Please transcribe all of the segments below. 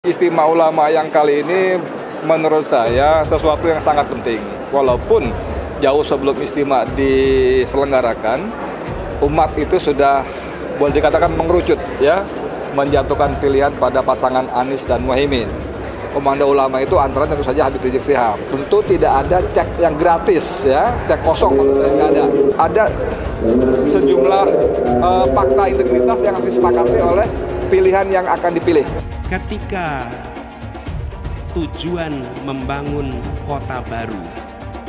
Istimewa ulama yang kali ini menurut saya sesuatu yang sangat penting. Walaupun jauh sebelum istimewa diselenggarakan, umat itu sudah boleh dikatakan mengerucut ya, menjatuhkan pilihan pada pasangan Anies dan Muhaimin. Komando ulama itu antara tentu saja Habib Rizik Syihab. Tentu tidak ada cek yang gratis ya, cek kosong nggak ada. Ada sejumlah fakta integritas yang harus disepakati oleh pilihan yang akan dipilih. Ketika tujuan membangun kota baru,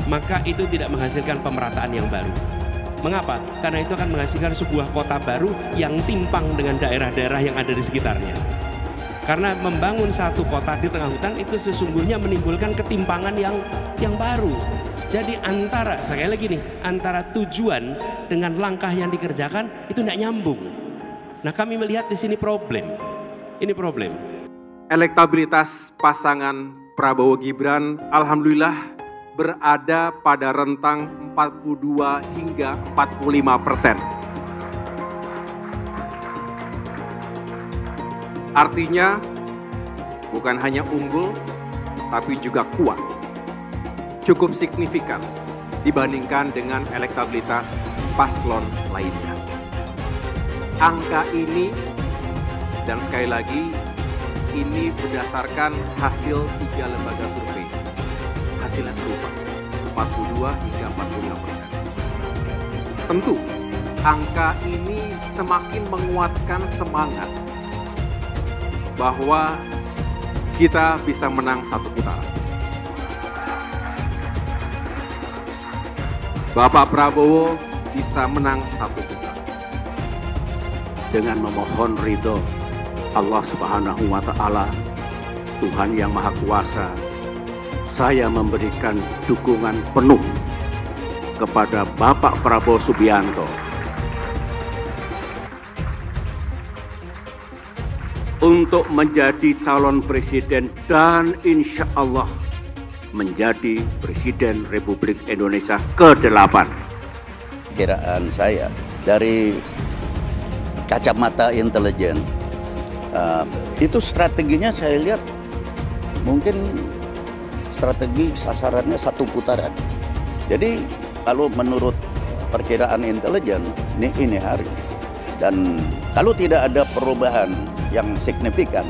maka itu tidak menghasilkan pemerataan yang baru. Mengapa? Karena itu akan menghasilkan sebuah kota baru yang timpang dengan daerah-daerah yang ada di sekitarnya. Karena membangun satu kota di tengah hutan itu sesungguhnya menimbulkan ketimpangan yang baru. Jadi sekali lagi nih, antara tujuan dengan langkah yang dikerjakan itu tidak nyambung. Nah, kami melihat di sini problem. Ini problem. Elektabilitas pasangan Prabowo Gibran alhamdulillah berada pada rentang 42 hingga 45%. Artinya bukan hanya unggul tapi juga kuat. Cukup signifikan dibandingkan dengan elektabilitas paslon lainnya. Angka ini, dan sekali lagi, ini berdasarkan hasil 3 lembaga survei. Hasilnya serupa, 42 hingga 45%. Tentu, angka ini semakin menguatkan semangat bahwa kita bisa menang satu putaran. Bapak Prabowo bisa menang satu putaran. Dengan memohon ridho Allah Subhanahu wa Ta'ala, Tuhan yang Maha Kuasa, saya memberikan dukungan penuh kepada Bapak Prabowo Subianto untuk menjadi calon presiden dan insya Allah menjadi Presiden Republik Indonesia ke-8. Kiraan saya dari kacamata intelijen, itu strateginya saya lihat mungkin strategi sasarannya satu putaran. Jadi kalau menurut perkiraan intelijen ini hari, dan kalau tidak ada perubahan yang signifikan,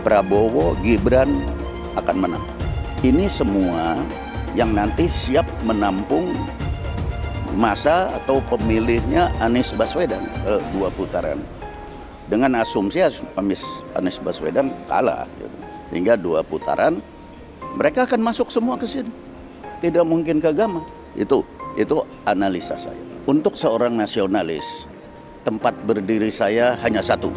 Prabowo Gibran akan menang. Ini semua yang nanti siap menampung masa atau pemilihnya Anies Baswedan 2 putaran. Dengan asumsi Anies Baswedan kalah, sehingga 2 putaran mereka akan masuk semua ke sini. Tidak mungkin ke Gama. Itu analisa saya. Untuk seorang nasionalis, tempat berdiri saya hanya satu.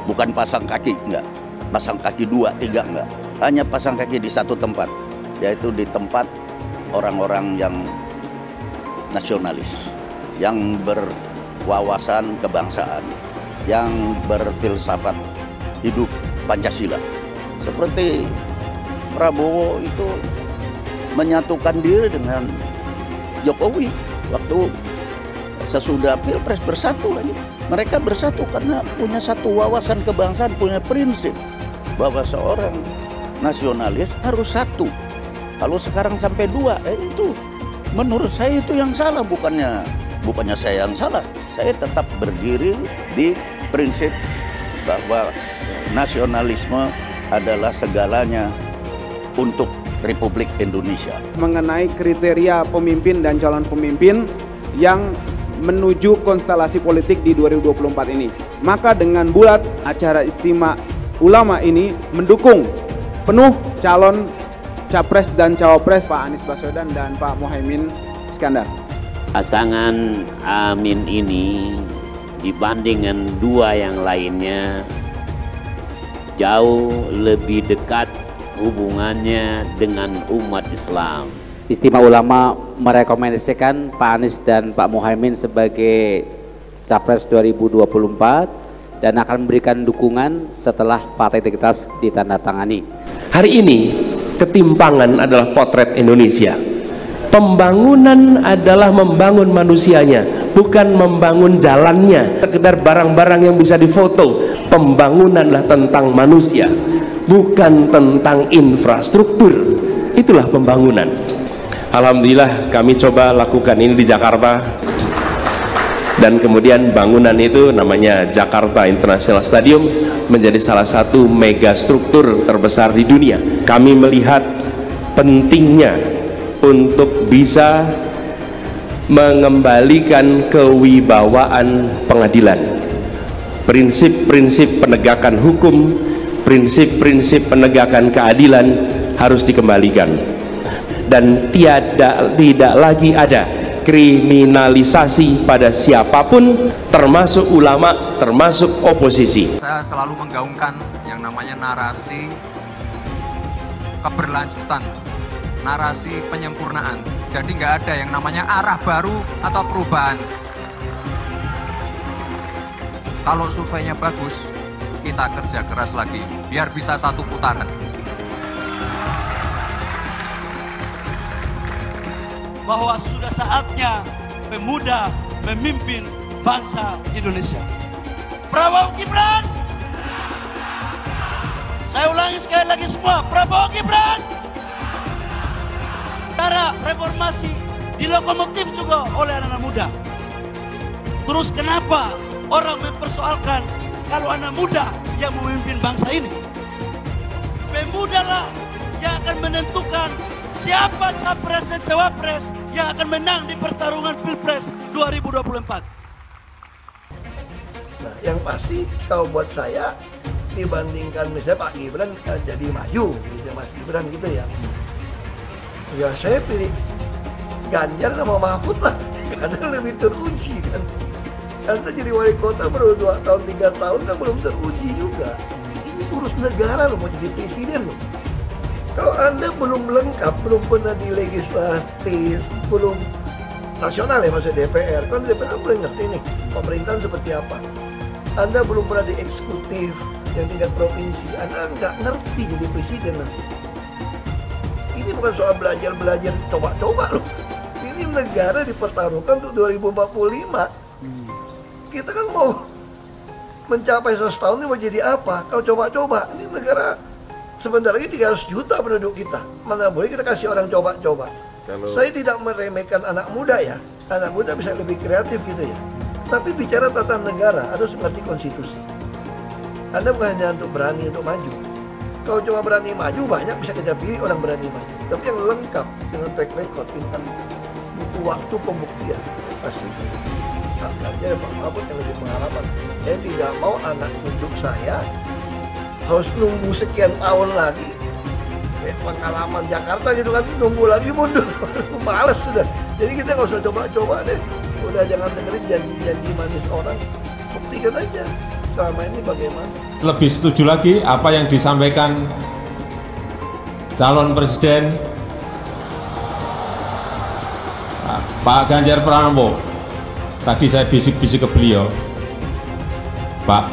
Bukan pasang kaki, enggak. Pasang kaki 2, 3, enggak. Hanya pasang kaki di satu tempat, yaitu di tempat orang-orang yang nasionalis, yang berwawasan kebangsaan, yang berfilsafat hidup Pancasila. Seperti Prabowo itu menyatukan diri dengan Jokowi waktu sesudah Pilpres bersatu lagi. Mereka bersatu karena punya satu wawasan kebangsaan, punya prinsip bahwa seorang nasionalis harus satu. Kalau sekarang sampai 2, itu menurut saya itu yang salah, bukannya saya yang salah. Saya tetap berdiri di prinsip bahwa nasionalisme adalah segalanya untuk Republik Indonesia. Mengenai kriteria pemimpin dan calon pemimpin yang menuju konstelasi politik di 2024 ini. Maka dengan bulat acara istimewa ulama ini mendukung penuh calon Capres dan Cawapres Pak Anies Baswedan dan Pak Muhaimin Iskandar. Pasangan Amin ini dibandingkan 2 yang lainnya jauh lebih dekat hubungannya dengan umat Islam. Istimewa ulama merekomendasikan Pak Anies dan Pak Muhaimin sebagai Capres 2024 dan akan memberikan dukungan setelah fakta integritas ditandatangani. Hari ini ketimpangan adalah potret Indonesia. Pembangunan adalah membangun manusianya, bukan membangun jalannya, sekedar barang-barang yang bisa difoto. Pembangunanlah tentang manusia, bukan tentang infrastruktur. Itulah pembangunan. Alhamdulillah kami coba lakukan ini di Jakarta, dan kemudian bangunan itu namanya Jakarta International Stadium menjadi salah satu megastruktur terbesar di dunia. Kami melihat pentingnya untuk bisa mengembalikan kewibawaan pengadilan, prinsip-prinsip penegakan hukum, prinsip-prinsip penegakan keadilan harus dikembalikan, dan tidak lagi ada kriminalisasi pada siapapun, termasuk ulama, termasuk oposisi. Saya selalu menggaungkan yang namanya narasi keberlanjutan, narasi penyempurnaan. Jadi nggak ada yang namanya arah baru atau perubahan. Kalau surveinya bagus, kita kerja keras lagi biar bisa satu putaran. Bahwa sudah saatnya pemuda memimpin bangsa Indonesia. Prabowo Gibran. Saya ulangi sekali lagi semua, Prabowo Gibran. Cara reformasi dilokomotif juga oleh anak muda. Terus kenapa orang mempersoalkan kalau anak muda yang memimpin bangsa ini? Pemudalah yang akan menentukan siapa capres dan cawapres yang akan menang di pertarungan Pilpres 2024. Nah, yang pasti kalau buat saya dibandingkan misalnya Pak Gibran jadi maju gitu, Mas Gibran gitu ya. Ya saya pilih Ganjar sama Mahfud lah, karena lebih teruji kan. Anda jadi wali kota baru 2 tahun 3 tahun kan belum teruji juga. Ini urus negara loh, mau jadi presiden loh. Kalau Anda belum lengkap, belum pernah di legislatif, belum nasional ya maksudnya DPR, kan DPR belum ngerti nih pemerintahan seperti apa. Anda belum pernah di eksekutif yang tingkat provinsi, Anda nggak ngerti jadi presiden nanti. Ini bukan soal belajar-belajar, coba-coba loh. Ini negara dipertaruhkan untuk 2045. Kita kan mau mencapai 100 tahun ini mau jadi apa? Kalau coba-coba, ini negara sebentar lagi 300 juta penduduk kita. Mana boleh kita kasih orang coba-coba. Saya tidak meremehkan anak muda ya. Anak muda bisa lebih kreatif gitu ya. Tapi bicara tata negara, harus mengerti konstitusi. Anda bukan hanya untuk berani untuk maju. Kalau cuma berani maju, banyak bisa kita pilih orang berani maju. Tapi yang lengkap dengan track record ini kan butuh waktu pembuktian. Pasti. Pak Ganjar, Pak Mahfud yang lebih pengalaman. Saya tidak mau anak cucu saya harus nunggu sekian tahun lagi. Pengalaman Jakarta gitu kan, nunggu lagi mundur. Males sudah. Jadi kita nggak usah coba-coba deh. Udah jangan dengerin janji-janji manis orang. Buktikan aja selama ini bagaimana. Lebih setuju lagi apa yang disampaikan calon presiden Pak Ganjar Pranowo. Tadi saya bisik-bisik ke beliau, Pak,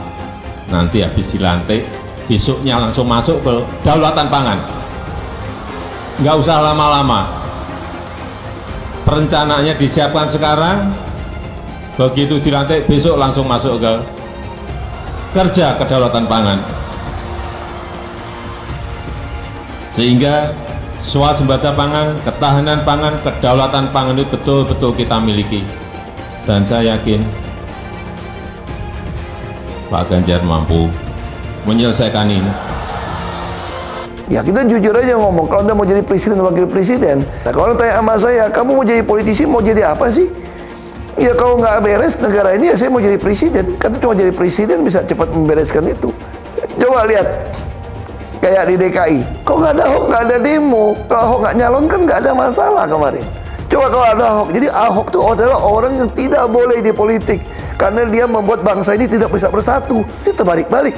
nanti habis dilantik, besoknya langsung masuk ke kedaulatan pangan. Nggak usah lama-lama. Perencanaannya disiapkan sekarang, begitu dilantik besok langsung masuk ke kerja kedaulatan pangan. Sehingga swasembada pangan, ketahanan pangan, kedaulatan pangan itu betul-betul kita miliki. Dan saya yakin Pak Ganjar mampu menyelesaikan ini. Ya kita jujur aja ngomong, kalau Anda mau jadi presiden dan wakil presiden, nah kalau tanya sama saya, kamu mau jadi politisi, mau jadi apa sih? Ya kalau nggak beres negara ini, ya saya mau jadi presiden. Kan cuma jadi presiden bisa cepat membereskan itu. Coba lihat, kayak di DKI, kok nggak ada Ahok, nggak ada demo. Kalau Ahok nggak nyalon kan nggak ada masalah kemarin. Coba kalau ada Ahok, jadi Ahok itu adalah orang yang tidak boleh di politik. Karena dia membuat bangsa ini tidak bisa bersatu. Dia terbalik-balik.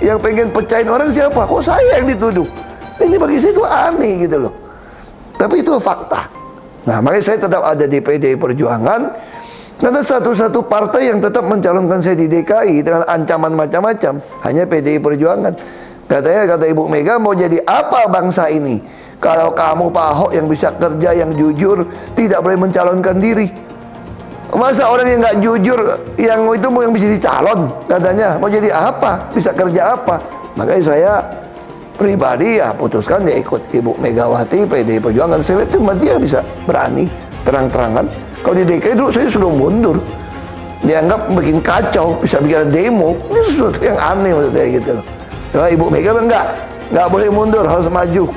Yang pengen pecahin orang siapa? Kok saya yang dituduh? Ini bagi saya itu aneh gitu loh. Tapi itu fakta. Nah makanya saya tetap ada di PDI Perjuangan. Karena satu-satu partai yang tetap mencalonkan saya di DKI dengan ancaman macam-macam hanya PDI Perjuangan. Kata Ibu Mega, mau jadi apa bangsa ini? Kalau kamu Pak Ahok yang bisa kerja, yang jujur, tidak boleh mencalonkan diri. Masa orang yang nggak jujur, yang itu mau yang bisa jadi calon, katanya mau jadi apa, bisa kerja apa. Makanya saya pribadi ya putuskan ya ikut Ibu Megawati, PDI Perjuangan. Saya itu dia bisa berani terang-terangan. Kalau di DKI dulu saya sudah mundur, dianggap bikin kacau, bisa bikin demo. Ini sesuatu yang aneh menurut saya gitu loh. Nah, Ibu Mega nggak boleh mundur, harus maju.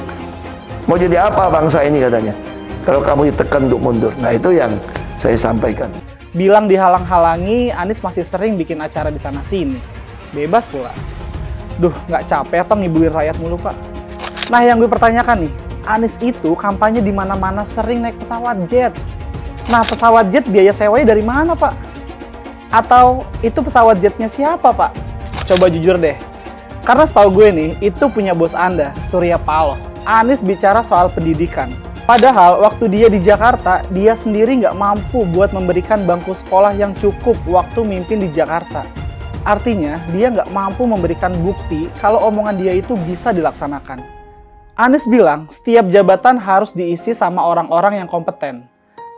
Mau jadi apa bangsa ini katanya, kalau kamu ditekan untuk mundur. Nah itu yang saya sampaikan. Bilang dihalang-halangi, Anies masih sering bikin acara di sana-sini. Bebas pula. Duh, nggak capek apa ngibulin rakyat mulu, Pak? Nah, yang gue pertanyakan nih, Anies itu kampanye di mana-mana sering naik pesawat jet. Nah, pesawat jet biaya sewanya dari mana, Pak? Atau itu pesawat jetnya siapa, Pak? Coba jujur deh. Karena setahu gue nih, itu punya bos Anda, Surya Paloh. Anies bicara soal pendidikan. Padahal waktu dia di Jakarta, dia sendiri nggak mampu buat memberikan bangku sekolah yang cukup waktu mimpin di Jakarta. Artinya, dia nggak mampu memberikan bukti kalau omongan dia itu bisa dilaksanakan. Anies bilang, setiap jabatan harus diisi sama orang-orang yang kompeten.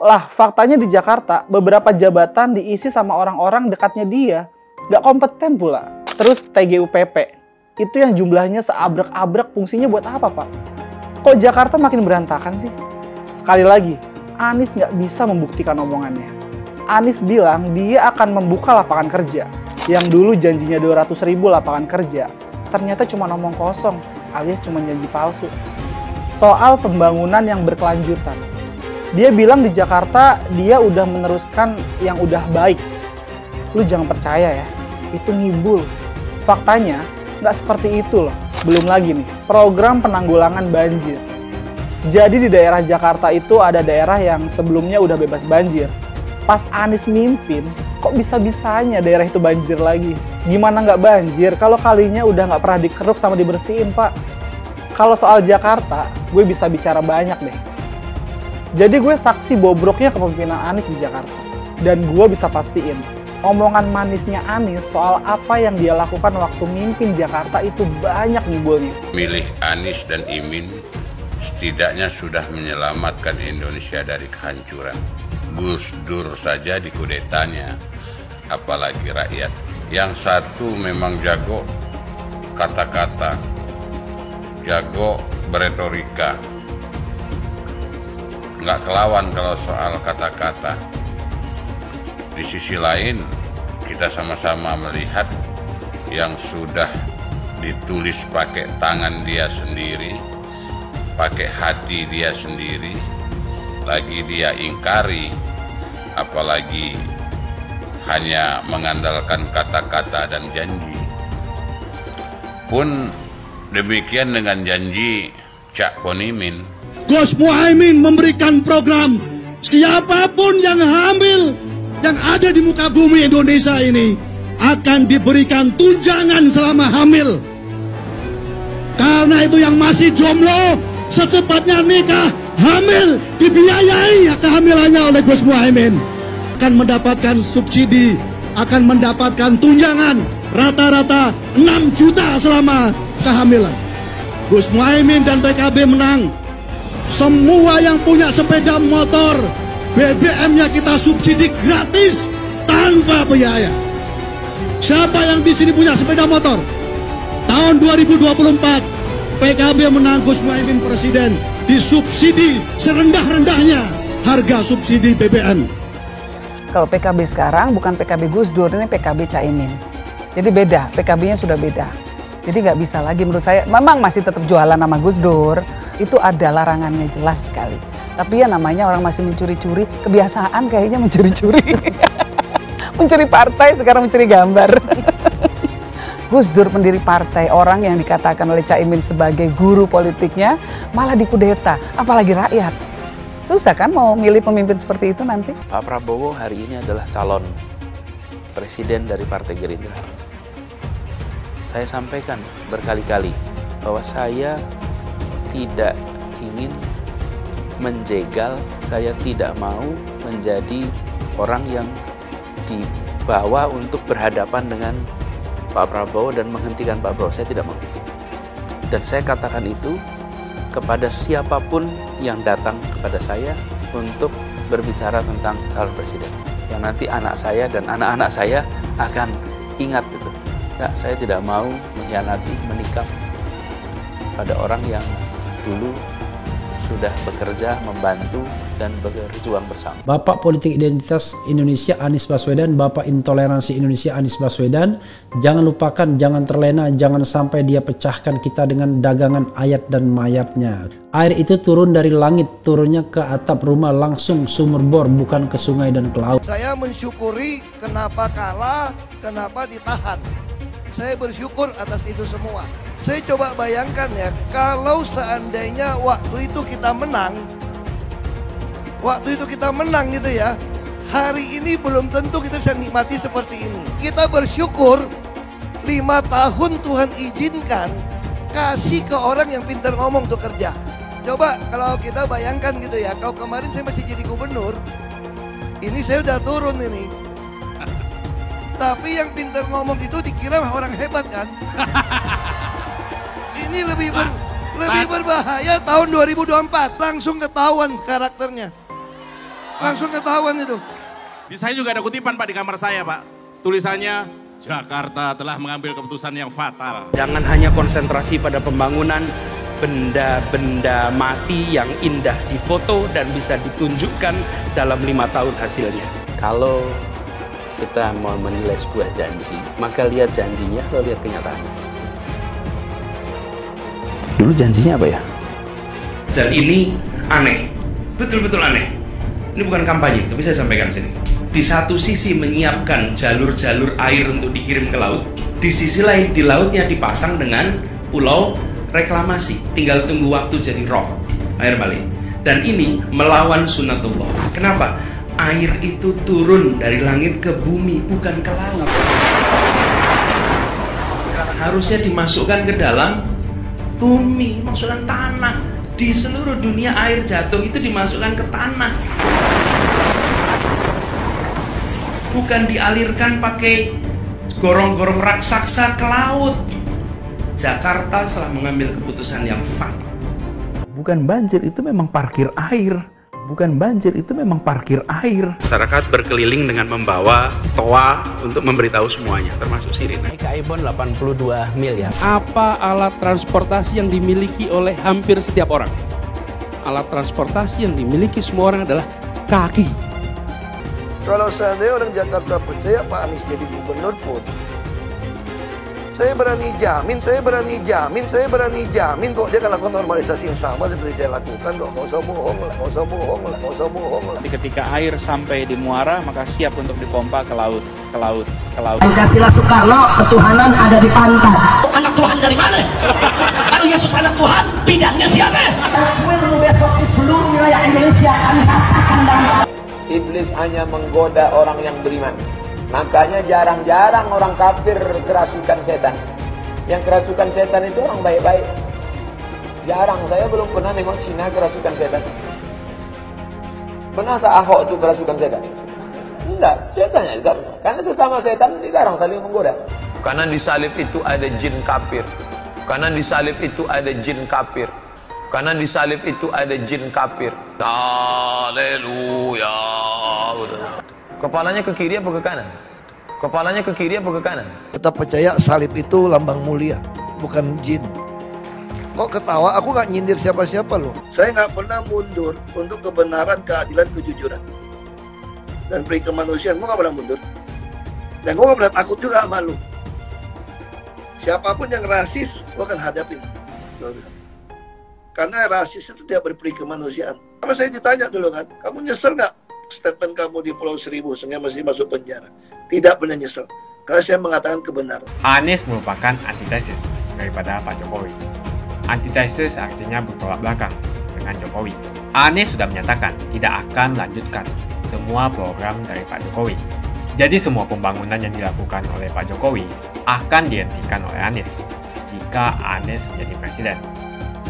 Lah, faktanya di Jakarta, beberapa jabatan diisi sama orang-orang dekatnya dia. Nggak kompeten pula. Terus TGUPP, itu yang jumlahnya seabrek-abrek, fungsinya buat apa, Pak? Kok Jakarta makin berantakan sih? Sekali lagi, Anies nggak bisa membuktikan omongannya. Anies bilang dia akan membuka lapangan kerja. Yang dulu janjinya 200.000 lapangan kerja, ternyata cuma ngomong kosong, alias cuma janji palsu. Soal pembangunan yang berkelanjutan. Dia bilang di Jakarta dia udah meneruskan yang udah baik. Lu jangan percaya ya, itu ngibul. Faktanya nggak seperti itu loh. Belum lagi nih, program penanggulangan banjir. Jadi di daerah Jakarta itu ada daerah yang sebelumnya udah bebas banjir. Pas Anies mimpin, kok bisa-bisanya daerah itu banjir lagi? Gimana nggak banjir kalau kalinya udah nggak pernah dikeruk sama dibersihin, Pak? Kalau soal Jakarta, gue bisa bicara banyak deh. Jadi gue saksi bobroknya kepemimpinan Anies di Jakarta. Dan gue bisa pastiin, omongan manisnya Anies soal apa yang dia lakukan waktu mimpin Jakarta itu banyak ngibulnya. Milih Anies dan Imin setidaknya sudah menyelamatkan Indonesia dari kehancuran. Gus Dur saja dikudetanya, apalagi rakyat. Yang satu memang jago kata-kata, jago beretorika, nggak kelawan kalau soal kata-kata. Di sisi lain, kita sama-sama melihat yang sudah ditulis pakai tangan dia sendiri, pakai hati dia sendiri, lagi dia ingkari, apalagi hanya mengandalkan kata-kata dan janji. Pun demikian dengan janji Cak Ponimin. Gus Muhaimin memberikan program siapapun yang hamil yang ada di muka bumi Indonesia ini akan diberikan tunjangan selama hamil. Karena itu yang masih jomblo secepatnya nikah, hamil, dibiayai kehamilannya oleh Gus Muhaimin. Akan mendapatkan subsidi, akan mendapatkan tunjangan rata-rata 6 juta selama kehamilan. Gus Muhaimin dan PKB menang. Semua yang punya sepeda motor, BBM-nya kita subsidi gratis tanpa biaya. Siapa yang di sini punya sepeda motor? Tahun 2024 PKB menang, Gus Muhaimin presiden, disubsidi serendah-rendahnya harga subsidi BBM. Kalau PKB sekarang bukan PKB Gus Dur, ini PKB Caimin. Jadi beda, PKB-nya sudah beda. Jadi nggak bisa lagi menurut saya, memang masih tetap jualan nama Gus Dur, itu ada larangannya jelas sekali. Tapi ya namanya orang masih mencuri-curi, kebiasaan kayaknya mencuri-curi. Mencuri partai, sekarang mencuri gambar. Gus Dur pendiri partai, orang yang dikatakan oleh Caimin sebagai guru politiknya, malah dikudeta, apalagi rakyat. Susah kan mau milih pemimpin seperti itu nanti? Pak Prabowo hari ini adalah calon presiden dari Partai Gerindra. Saya sampaikan berkali-kali bahwa saya tidak ingin menjegal, saya tidak mau menjadi orang yang dibawa untuk berhadapan dengan Pak Prabowo dan menghentikan Pak Prabowo. Saya tidak mau. Dan saya katakan itu kepada siapapun yang datang kepada saya untuk berbicara tentang calon presiden. yang nanti anak saya dan anak-anak saya akan ingat itu. Enggak, saya tidak mau mengkhianati, menikam pada orang yang dulu sudah bekerja, membantu, dan berjuang bersama. Bapak Politik Identitas Indonesia Anies Baswedan, Bapak Intoleransi Indonesia Anies Baswedan, jangan lupakan, jangan terlena, jangan sampai dia pecahkan kita dengan dagangan ayat dan mayatnya. Air itu turun dari langit, turunnya ke atap rumah langsung sumur bor, bukan ke sungai dan ke laut. Saya mensyukuri kenapa kalah, kenapa ditahan. Saya bersyukur atas itu semua. Saya coba bayangkan ya, kalau seandainya waktu itu kita menang gitu ya, hari ini belum tentu kita bisa nikmati seperti ini. Kita bersyukur 5 tahun Tuhan izinkan kasih ke orang yang pintar ngomong untuk kerja. Coba kalau kita bayangkan gitu ya, kalau kemarin saya masih jadi gubernur, ini saya udah turun ini. Tapi yang pintar ngomong itu dikira orang hebat kan? Ini lebih berbahaya tahun 2024, langsung ketahuan karakternya. Langsung ketahuan itu. Di saya juga ada kutipan Pak di kamar saya Pak. Tulisannya, Jakarta telah mengambil keputusan yang fatal. Jangan hanya konsentrasi pada pembangunan benda-benda mati yang indah difoto dan bisa ditunjukkan dalam 5 tahun hasilnya. Kalau kita mau menilai sebuah janji, maka lihat janjinya atau lihat kenyataannya. Dulu janjinya apa ya? Dan ini aneh, betul-betul aneh. Ini bukan kampanye, tapi saya sampaikan di sini. Di satu sisi menyiapkan jalur-jalur air untuk dikirim ke laut, di sisi lain di lautnya dipasang dengan pulau reklamasi. Tinggal tunggu waktu jadi rob, air balik. Dan ini melawan sunatullah. Kenapa? Air itu turun dari langit ke bumi, bukan ke laut. Harusnya dimasukkan ke dalam bumi, maksudnya tanah. Di seluruh dunia air jatuh itu dimasukkan ke tanah, bukan dialirkan pakai gorong-gorong raksasa ke laut. Jakarta telah mengambil keputusan yang fatal. Bukan banjir, itu memang parkir air. Bukan banjir, itu memang parkir air. Masyarakat berkeliling dengan membawa toa untuk memberitahu semuanya, termasuk sirine. Ibon 82 miliar. Apa alat transportasi yang dimiliki oleh hampir setiap orang? Alat transportasi yang dimiliki semua orang adalah kaki. Kalau seandainya orang Jakarta percaya Pak Anies jadi gubernur pun, saya berani jamin kok dia akan lakukan normalisasi yang sama seperti saya lakukan kok. Gak usah bohong lah. Ketika air sampai di muara, maka siap untuk dipompa ke laut. Pancasila Soekarno, ketuhanan ada di pantai. Anak Tuhan dari mana? Kalau Yesus anak Tuhan, bidangnya siapa? Besok di seluruh wilayah Indonesia kami katakan dan Iblis hanya menggoda orang yang beriman. Makanya jarang-jarang orang kafir kerasukan setan. Yang kerasukan setan itu orang baik-baik. Jarang, saya belum pernah nengok Cina kerasukan setan. Pernah tak Ahok itu kerasukan setan? Enggak, setannya juga pernah. Karena sesama setan dilarang saling menggoda. Karena di salib itu ada jin kafir. Karena di salib itu ada jin kafir. Karena di salib itu ada jin kafir. Haleluya. Kepalanya ke kiri apa ke kanan? Kepalanya ke kiri apa ke kanan? Tetap percaya salib itu lambang mulia, bukan jin. Kok ketawa? Aku nggak nyindir siapa-siapa loh. Saya nggak pernah mundur untuk kebenaran, keadilan, kejujuran, dan peri kemanusiaan. Gue nggak pernah mundur. Dan gue nggak pernah takut juga sama lu. Siapapun yang rasis, gue akan hadapin. Karena rasis itu tidak berperi kemanusiaan. Sama saya ditanya dulu kan, kamu nyesel nggak statement kamu di Pulau Seribu sehingga masih masuk penjara? Tidak pernah nyesel, karena saya mengatakan kebenaran. Anies merupakan antitesis daripada Pak Jokowi. Antitesis artinya bertolak belakang dengan Jokowi. Anies sudah menyatakan tidak akan melanjutkan semua program dari Pak Jokowi. Jadi semua pembangunan yang dilakukan oleh Pak Jokowi akan dihentikan oleh Anies jika Anies menjadi presiden.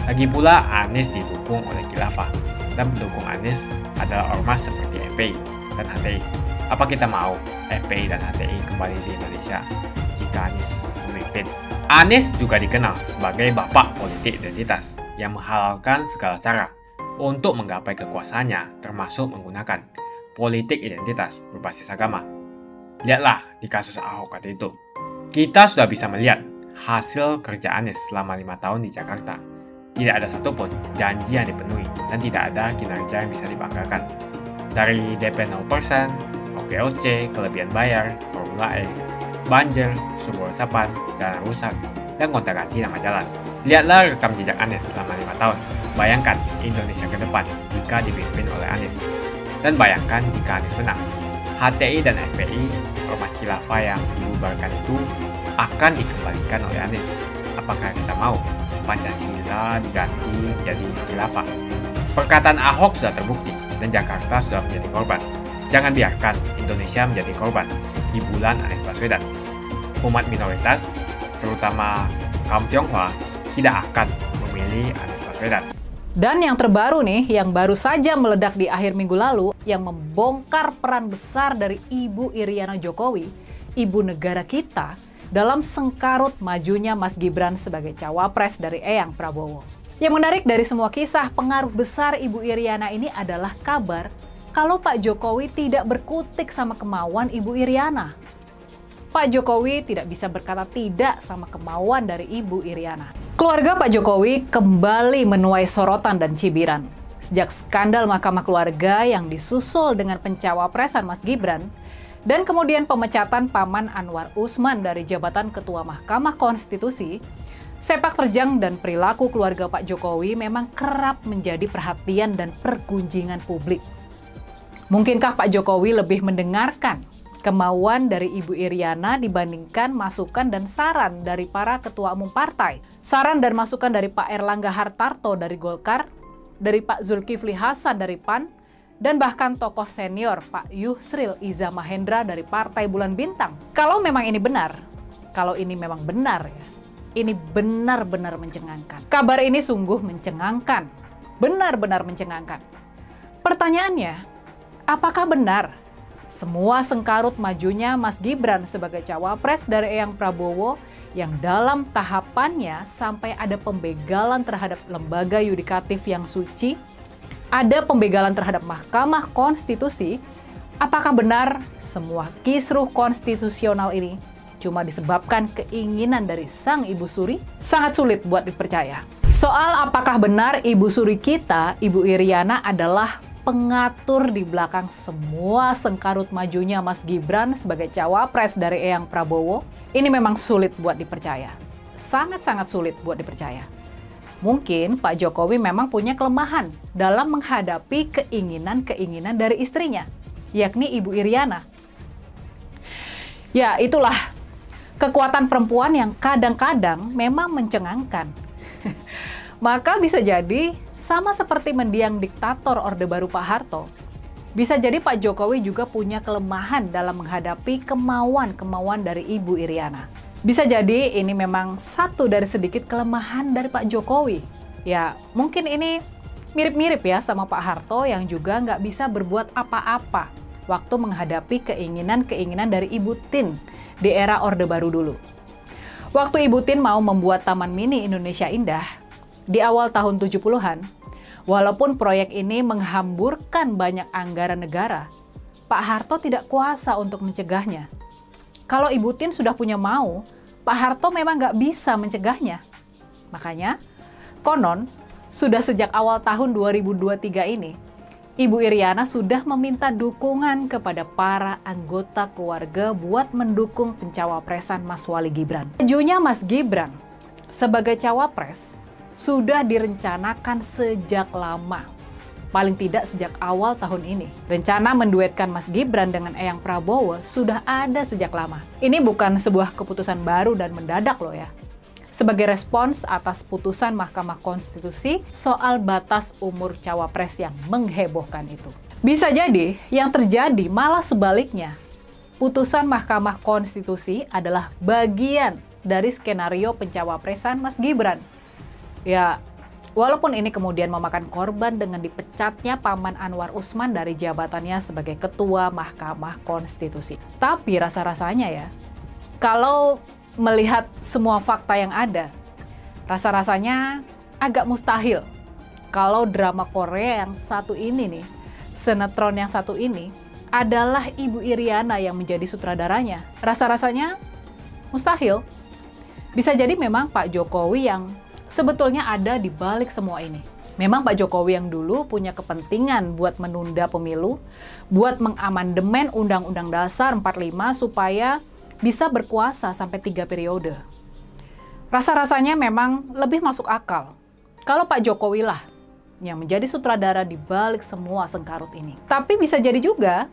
Lagi pula Anies didukung oleh khilafah, dan pendukung Anies adalah ormas seperti FPI dan HTI. Apa kita mau FPI dan HTI kembali di Indonesia jika Anies memimpin? Anies juga dikenal sebagai bapak politik identitas yang menghalalkan segala cara untuk menggapai kekuasaannya, termasuk menggunakan politik identitas berbasis agama. Lihatlah di kasus Ahok waktu itu. Kita sudah bisa melihat hasil kerja Anies selama 5 tahun di Jakarta. Tidak ada satupun janji yang dipenuhi dan tidak ada kinerja yang bisa dibanggakan. Dari DP 0%, OKOC, kelebihan bayar, Formula E, banjir, sumber resapan, jalan rusak, dan gonta-ganti nama jalan. Lihatlah rekam jejak Anies selama 5 tahun. Bayangkan Indonesia ke depan jika dipimpin oleh Anies. Dan bayangkan jika Anies menang. HTI dan FPI, Ormas Khilafah yang dibubarkan itu akan dikembalikan oleh Anies. Apakah kita mau Pancasila diganti jadi khilafah? Perkataan Ahok sudah terbukti dan Jakarta sudah menjadi korban. Jangan biarkan Indonesia menjadi korban kibulan Anies Baswedan. Umat minoritas, terutama kaum Tionghoa, tidak akan memilih Anies Baswedan. Dan yang terbaru nih, yang baru saja meledak di akhir minggu lalu, yang membongkar peran besar dari Ibu Iriana Jokowi, ibu negara kita, dalam sengkarut majunya Mas Gibran sebagai cawapres dari Eyang Prabowo. Yang menarik dari semua kisah pengaruh besar Ibu Iriana ini adalah kabar kalau Pak Jokowi tidak berkutik sama kemauan Ibu Iriana. Pak Jokowi tidak bisa berkata tidak sama kemauan dari Ibu Iriana. Keluarga Pak Jokowi kembali menuai sorotan dan cibiran. Sejak skandal Mahkamah Keluarga yang disusul dengan pencawapresan Mas Gibran, dan kemudian pemecatan Paman Anwar Usman dari jabatan Ketua Mahkamah Konstitusi, sepak terjang dan perilaku keluarga Pak Jokowi memang kerap menjadi perhatian dan pergunjingan publik. Mungkinkah Pak Jokowi lebih mendengarkan kemauan dari Ibu Iriana dibandingkan masukan dan saran dari para ketua umum partai? Saran dan masukan dari Pak Erlangga Hartarto dari Golkar, dari Pak Zulkifli Hasan dari PAN, dan bahkan tokoh senior Pak Yusril Iza Mahendra dari Partai Bulan Bintang. Kalau memang ini benar, kalau ini memang benar ya, ini benar-benar mencengangkan. Kabar ini sungguh mencengangkan, benar-benar mencengangkan. Pertanyaannya, apakah benar semua sengkarut majunya Mas Gibran sebagai cawapres dari Eyang Prabowo yang dalam tahapannya sampai ada pembegalan terhadap lembaga yudikatif yang suci, ada pembegalan terhadap Mahkamah Konstitusi? Apakah benar semua kisruh konstitusional ini cuma disebabkan keinginan dari sang Ibu Suri? Sangat sulit buat dipercaya. Soal apakah benar Ibu Suri kita, Ibu Iriana, adalah pengatur di belakang semua sengkarut majunya Mas Gibran sebagai cawapres dari Eyang Prabowo, ini memang sulit buat dipercaya. Sangat-sangat sulit buat dipercaya. Mungkin Pak Jokowi memang punya kelemahan dalam menghadapi keinginan-keinginan dari istrinya, yakni Ibu Iriana. Ya, itulah kekuatan perempuan yang kadang-kadang memang mencengangkan. Maka bisa jadi sama seperti mendiang diktator Orde Baru Pak Harto, bisa jadi Pak Jokowi juga punya kelemahan dalam menghadapi kemauan-kemauan dari Ibu Iriana. Bisa jadi ini memang satu dari sedikit kelemahan dari Pak Jokowi. Ya, mungkin ini mirip-mirip ya sama Pak Harto yang juga nggak bisa berbuat apa-apa waktu menghadapi keinginan-keinginan dari Ibu Tin di era Orde Baru dulu. Waktu Ibu Tin mau membuat Taman Mini Indonesia Indah di awal tahun 70-an, walaupun proyek ini menghamburkan banyak anggaran negara, Pak Harto tidak kuasa untuk mencegahnya. Kalau Ibu Tin sudah punya mau, Pak Harto memang nggak bisa mencegahnya. Makanya, konon, sudah sejak awal tahun 2023 ini, Ibu Iriana sudah meminta dukungan kepada para anggota keluarga buat mendukung pencawapresan Mas Wali Gibran. Majunya Mas Gibran sebagai cawapres sudah direncanakan sejak lama. Paling tidak sejak awal tahun ini. Rencana menduetkan Mas Gibran dengan Eyang Prabowo sudah ada sejak lama. Ini bukan sebuah keputusan baru dan mendadak loh ya. Sebagai respons atas putusan Mahkamah Konstitusi soal batas umur cawapres yang menghebohkan itu. Bisa jadi yang terjadi malah sebaliknya. Putusan Mahkamah Konstitusi adalah bagian dari skenario pencawapresan Mas Gibran. Ya, walaupun ini kemudian memakan korban dengan dipecatnya Paman Anwar Usman dari jabatannya sebagai Ketua Mahkamah Konstitusi. Tapi rasa-rasanya ya, kalau melihat semua fakta yang ada, rasa-rasanya agak mustahil kalau drama Korea yang satu ini nih, sinetron yang satu ini, adalah Ibu Iriana yang menjadi sutradaranya. Rasa-rasanya mustahil. Bisa jadi memang Pak Jokowi yang sebetulnya ada di balik semua ini. Memang Pak Jokowi yang dulu punya kepentingan buat menunda pemilu, buat mengamandemen Undang-Undang Dasar 45 supaya bisa berkuasa sampai 3 periode. Rasa-rasanya memang lebih masuk akal kalau Pak Jokowi lah yang menjadi sutradara di balik semua sengkarut ini. Tapi bisa jadi juga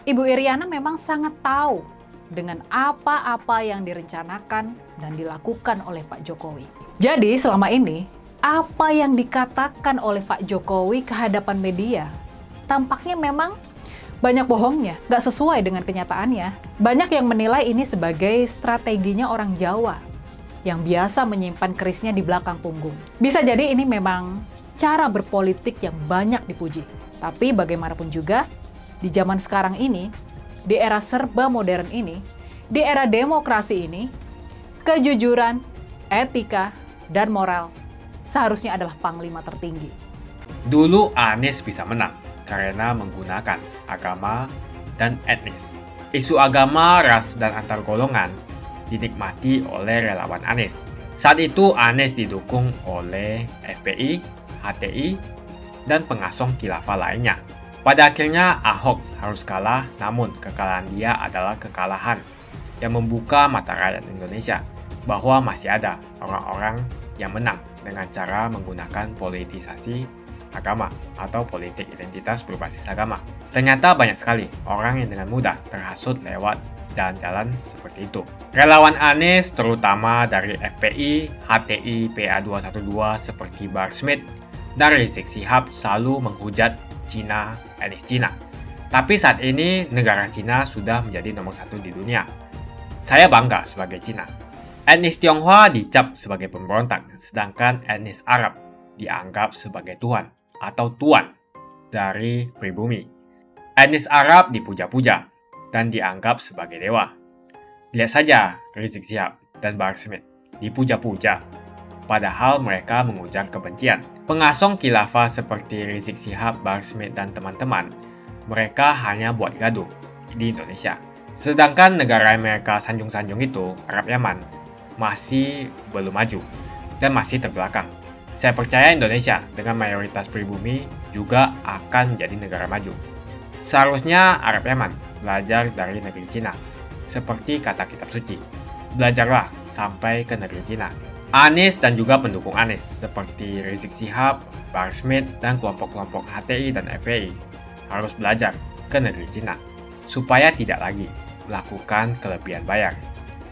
Ibu Iriana memang sangat tahu dengan apa-apa yang direncanakan dan dilakukan oleh Pak Jokowi. Jadi selama ini, apa yang dikatakan oleh Pak Jokowi ke hadapan media tampaknya memang banyak bohongnya, nggak sesuai dengan kenyataannya. Banyak yang menilai ini sebagai strateginya orang Jawa yang biasa menyimpan kerisnya di belakang punggung. Bisa jadi ini memang cara berpolitik yang banyak dipuji. Tapi bagaimanapun juga, di zaman sekarang ini, di era serba modern ini, di era demokrasi ini, kejujuran, etika, dan moral seharusnya adalah panglima tertinggi. Dulu Anies bisa menang karena menggunakan agama dan etnis. Isu agama, ras, dan antar golongan dinikmati oleh relawan Anies. Saat itu Anies didukung oleh FPI, HTI, dan pengasong khilafah lainnya. Pada akhirnya Ahok harus kalah, namun kekalahan dia adalah kekalahan yang membuka mata rakyat Indonesia bahwa masih ada orang-orang yang menang dengan cara menggunakan politisasi agama atau politik identitas berbasis agama. Ternyata banyak sekali orang yang dengan mudah terhasut lewat jalan-jalan seperti itu. Relawan Anies terutama dari FPI, HTI, PA212 seperti Bahar Smith dan Rizik Syihab selalu menghujat Cina, etnis Cina. Tapi saat ini negara Cina sudah menjadi nomor 1 di dunia. Saya bangga sebagai Cina. Etnis Tionghoa dicap sebagai pemberontak, sedangkan etnis Arab dianggap sebagai Tuhan atau tuan dari pribumi. Etnis Arab dipuja-puja dan dianggap sebagai dewa. Lihat saja Rizik Syihab dan Bahar Smith dipuja-puja, padahal mereka mengujar kebencian. Pengasong khilafah seperti Rizik Syihab, Bahar Smith, dan teman-teman, mereka hanya buat gaduh di Indonesia. Sedangkan negara yang mereka sanjung-sanjung itu, Arab Yaman, masih belum maju dan masih terbelakang. Saya percaya Indonesia dengan mayoritas pribumi juga akan menjadi negara maju. Seharusnya Arab Yaman belajar dari negeri Cina, seperti kata kitab suci. Belajarlah sampai ke negeri Cina. Anies dan juga pendukung Anies seperti Rizik Syihab, Bahar Smith, dan kelompok-kelompok HTI dan FPI harus belajar ke negeri Cina supaya tidak lagi melakukan kelebihan bayar.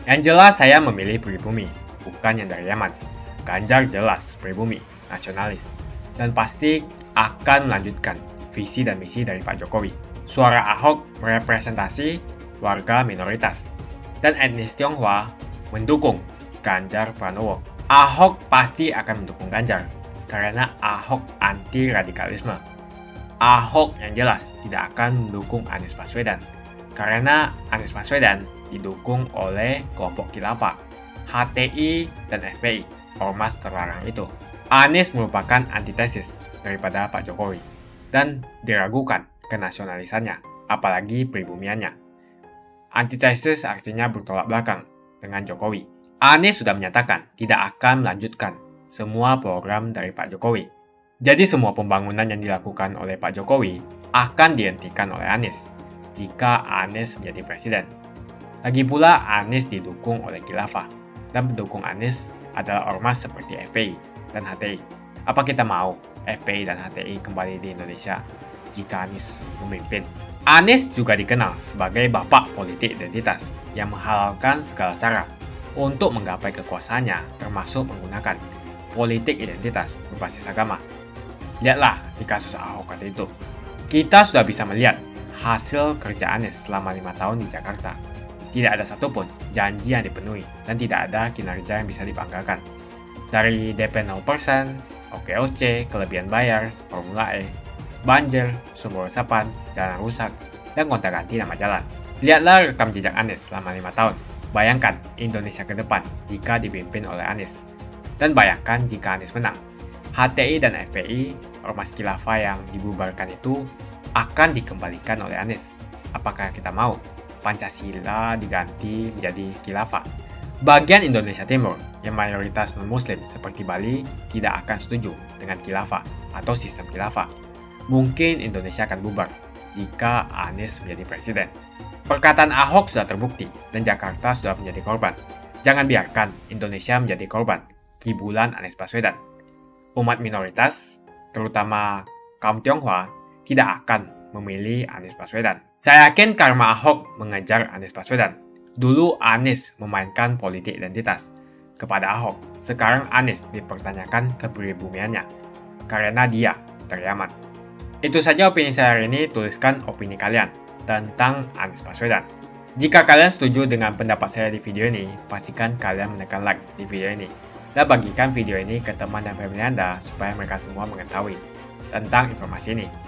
Yang jelas saya memilih pribumi, bukan yang dari Yaman. Ganjar jelas pribumi, nasionalis, dan pasti akan melanjutkan visi dan misi dari Pak Jokowi. Suara Ahok merepresentasi warga minoritas, dan etnis Tionghoa mendukung Ganjar Pranowo. Ahok pasti akan mendukung Ganjar karena Ahok anti radikalisme. Ahok yang jelas tidak akan mendukung Anies Baswedan karena Anies Baswedan didukung oleh kelompok khilafah, HTI, dan FPI, ormas terlarang itu. Anies merupakan antitesis daripada Pak Jokowi dan diragukan kenasionalisannya, apalagi pribumiannya. Antitesis artinya bertolak belakang dengan Jokowi. Anies sudah menyatakan tidak akan melanjutkan semua program dari Pak Jokowi. Jadi semua pembangunan yang dilakukan oleh Pak Jokowi akan dihentikan oleh Anies jika Anies menjadi presiden. Lagi pula Anies didukung oleh khilafah dan pendukung Anies adalah ormas seperti FPI dan HTI. Apa kita mau FPI dan HTI kembali di Indonesia jika Anies memimpin? Anies juga dikenal sebagai bapak politik identitas yang menghalalkan segala cara untuk menggapai kekuasaannya, termasuk menggunakan politik identitas berbasis agama. Lihatlah di kasus Ahok waktu itu. Kita sudah bisa melihat hasil kerja Anies selama 5 tahun di Jakarta. Tidak ada satupun janji yang dipenuhi dan tidak ada kinerja yang bisa dibanggakan. Dari DP 0%, OKOC, kelebihan bayar, Formula E, banjir, sumber resapan, jalan rusak, dan gonta-ganti nama jalan. Lihatlah rekam jejak Anies selama 5 tahun. Bayangkan Indonesia ke depan jika dipimpin oleh Anies. Dan bayangkan jika Anies menang. HTI dan FPI, ormas khilafah yang dibubarkan itu, akan dikembalikan oleh Anies. apakah kita mau Pancasila diganti menjadi khilafah? Bagian Indonesia Timur yang mayoritas non-muslim seperti Bali tidak akan setuju dengan khilafah atau sistem khilafah. Mungkin Indonesia akan bubar jika Anies menjadi presiden. Perkataan Ahok sudah terbukti dan Jakarta sudah menjadi korban. Jangan biarkan Indonesia menjadi korban kibulan Anies Baswedan. Umat minoritas, terutama kaum Tionghoa, tidak akan memilih Anies Baswedan. Saya yakin karma Ahok mengejar Anies Baswedan. Dulu Anies memainkan politik identitas kepada Ahok. Sekarang Anies dipertanyakan kepribumiannya karena dia teriaman. Itu saja opini saya hari ini. Tuliskan opini kalian tentang Anies Baswedan. Jika kalian setuju dengan pendapat saya di video ini, pastikan kalian menekan like di video ini. Dan bagikan video ini ke teman dan family Anda supaya mereka semua mengetahui tentang informasi ini.